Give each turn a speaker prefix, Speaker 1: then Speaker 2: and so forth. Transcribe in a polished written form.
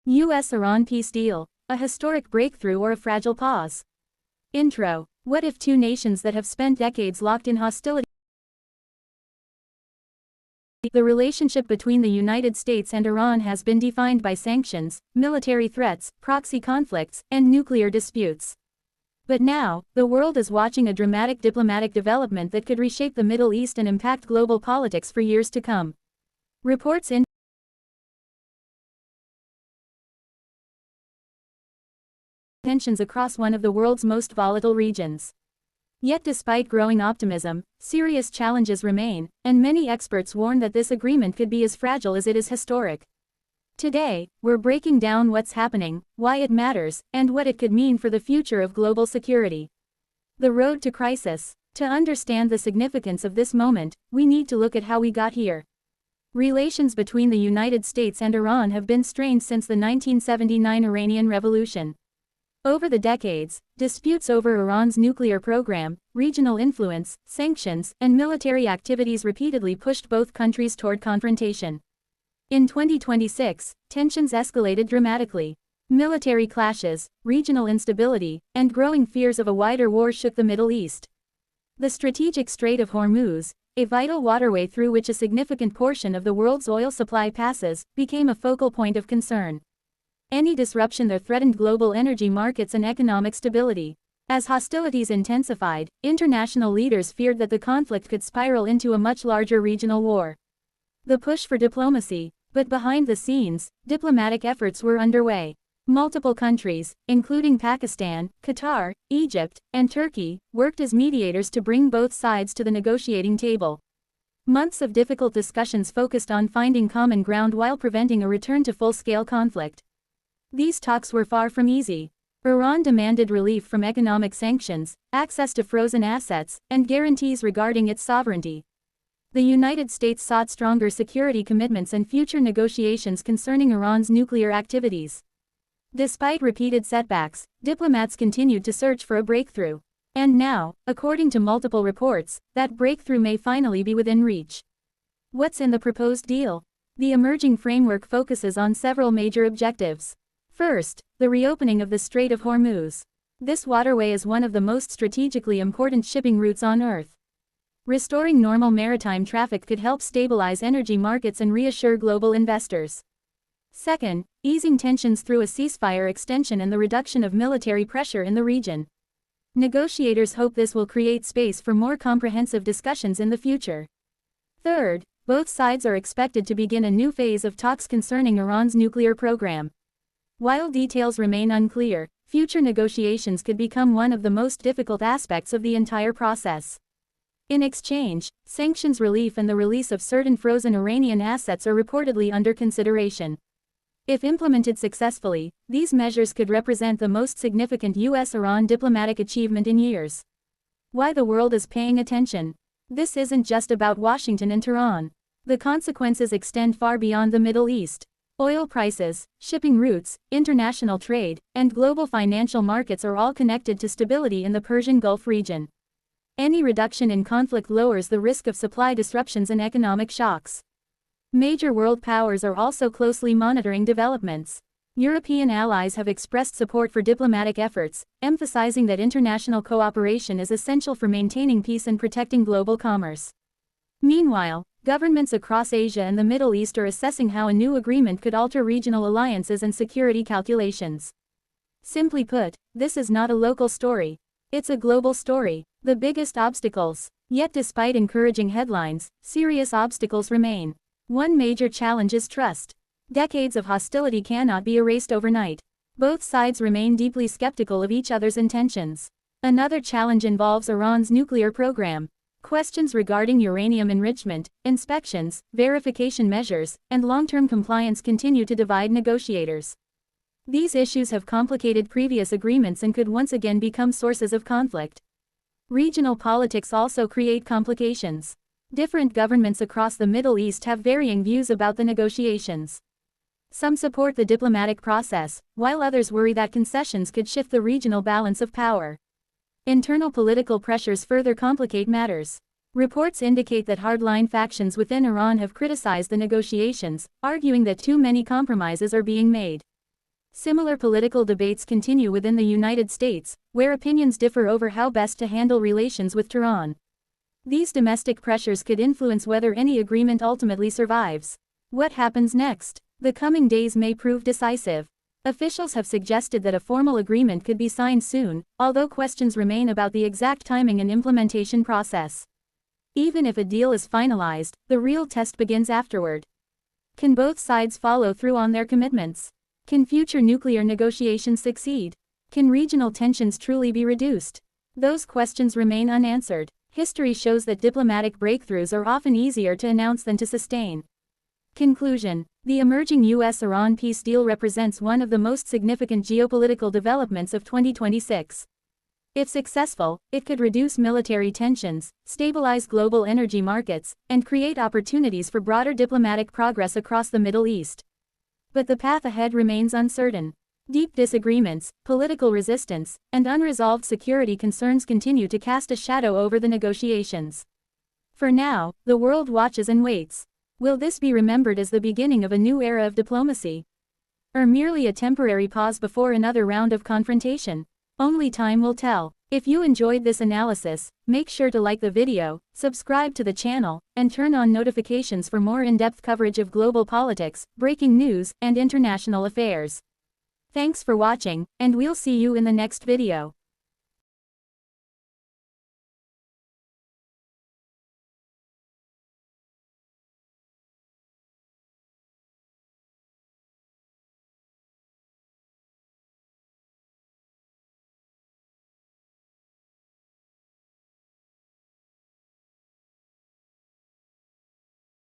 Speaker 1: U.S.-Iran peace deal, a historic breakthrough or a fragile pause? Intro. What if two nations that have spent decades locked in hostility? The relationship between the United States and Iran has been defined by sanctions, military threats, proxy conflicts, and nuclear disputes. But now, the world is watching a dramatic diplomatic development that could reshape the Middle East and impact global politics for years to come. Reports in tensions across one of the world's most volatile regions. Yet despite growing optimism, serious challenges remain, and many experts warn that this agreement could be as fragile as it is historic. Today, we're breaking down what's happening, why it matters, and what it could mean for the future of global security. The road to crisis. To understand the significance of this moment, we need to look at how we got here. Relations between the United States and Iran have been strained since the 1979 Iranian Revolution. Over the decades, disputes over Iran's nuclear program, regional influence, sanctions, and military activities repeatedly pushed both countries toward confrontation. In 2026, tensions escalated dramatically. Military clashes, regional instability, and growing fears of a wider war shook the Middle East. The strategic Strait of Hormuz, a vital waterway through which a significant portion of the world's oil supply passes, became a focal point of concern. Any disruption there threatened global energy markets and economic stability. As hostilities intensified, international leaders feared that the conflict could spiral into a much larger regional war. The push for diplomacy. But behind the scenes, diplomatic efforts were underway. Multiple countries, including Pakistan, Qatar, Egypt, and Turkey, worked as mediators to bring both sides to the negotiating table. Months of difficult discussions focused on finding common ground while preventing a return to full-scale conflict. These talks were far from easy. Iran demanded relief from economic sanctions, access to frozen assets, and guarantees regarding its sovereignty. The United States sought stronger security commitments and future negotiations concerning Iran's nuclear activities. Despite repeated setbacks, diplomats continued to search for a breakthrough. And now, according to multiple reports, that breakthrough may finally be within reach. What's in the proposed deal? The emerging framework focuses on several major objectives. First, the reopening of the Strait of Hormuz. This waterway is one of the most strategically important shipping routes on Earth. Restoring normal maritime traffic could help stabilize energy markets and reassure global investors. Second, easing tensions through a ceasefire extension and the reduction of military pressure in the region. Negotiators hope this will create space for more comprehensive discussions in the future. Third, both sides are expected to begin a new phase of talks concerning Iran's nuclear program. While details remain unclear, future negotiations could become one of the most difficult aspects of the entire process. In exchange, sanctions relief and the release of certain frozen Iranian assets are reportedly under consideration. If implemented successfully, these measures could represent the most significant U.S.-Iran diplomatic achievement in years. Why the world is paying attention? This isn't just about Washington and Tehran. The consequences extend far beyond the Middle East. Oil prices, shipping routes, international trade, and global financial markets are all connected to stability in the Persian Gulf region. Any reduction in conflict lowers the risk of supply disruptions and economic shocks. Major world powers are also closely monitoring developments. European allies have expressed support for diplomatic efforts, emphasizing that international cooperation is essential for maintaining peace and protecting global commerce. Meanwhile, governments across Asia and the Middle East are assessing how a new agreement could alter regional alliances and security calculations. Simply put, this is not a local story. It's a global story. The biggest obstacles. Yet despite encouraging headlines, serious obstacles remain. One major challenge is trust. Decades of hostility cannot be erased overnight. Both sides remain deeply skeptical of each other's intentions. Another challenge involves Iran's nuclear program. Questions regarding uranium enrichment, inspections, verification measures, and long-term compliance continue to divide negotiators. These issues have complicated previous agreements and could once again become sources of conflict. Regional politics also create complications. Different governments across the Middle East have varying views about the negotiations. Some support the diplomatic process, while others worry that concessions could shift the regional balance of power. Internal political pressures further complicate matters. Reports indicate that hardline factions within Iran have criticized the negotiations, arguing that too many compromises are being made. Similar political debates continue within the United States, where opinions differ over how best to handle relations with Tehran. These domestic pressures could influence whether any agreement ultimately survives. What happens next? The coming days may prove decisive. Officials have suggested that a formal agreement could be signed soon, although questions remain about the exact timing and implementation process. Even if a deal is finalized, the real test begins afterward. Can both sides follow through on their commitments? Can future nuclear negotiations succeed? Can regional tensions truly be reduced? Those questions remain unanswered. History shows that diplomatic breakthroughs are often easier to announce than to sustain. Conclusion: the emerging U.S.-Iran peace deal represents one of the most significant geopolitical developments of 2026. If successful, it could reduce military tensions, stabilize global energy markets, and create opportunities for broader diplomatic progress across the Middle East. But the path ahead remains uncertain. Deep disagreements, political resistance, and unresolved security concerns continue to cast a shadow over the negotiations. For now, the world watches and waits. Will this be remembered as the beginning of a new era of diplomacy? Or merely a temporary pause before another round of confrontation? Only time will tell. If you enjoyed this analysis, make sure to like the video, subscribe to the channel, and turn on notifications for more in-depth coverage of global politics, breaking news, and international affairs. Thanks for watching, and we'll see you in the next video.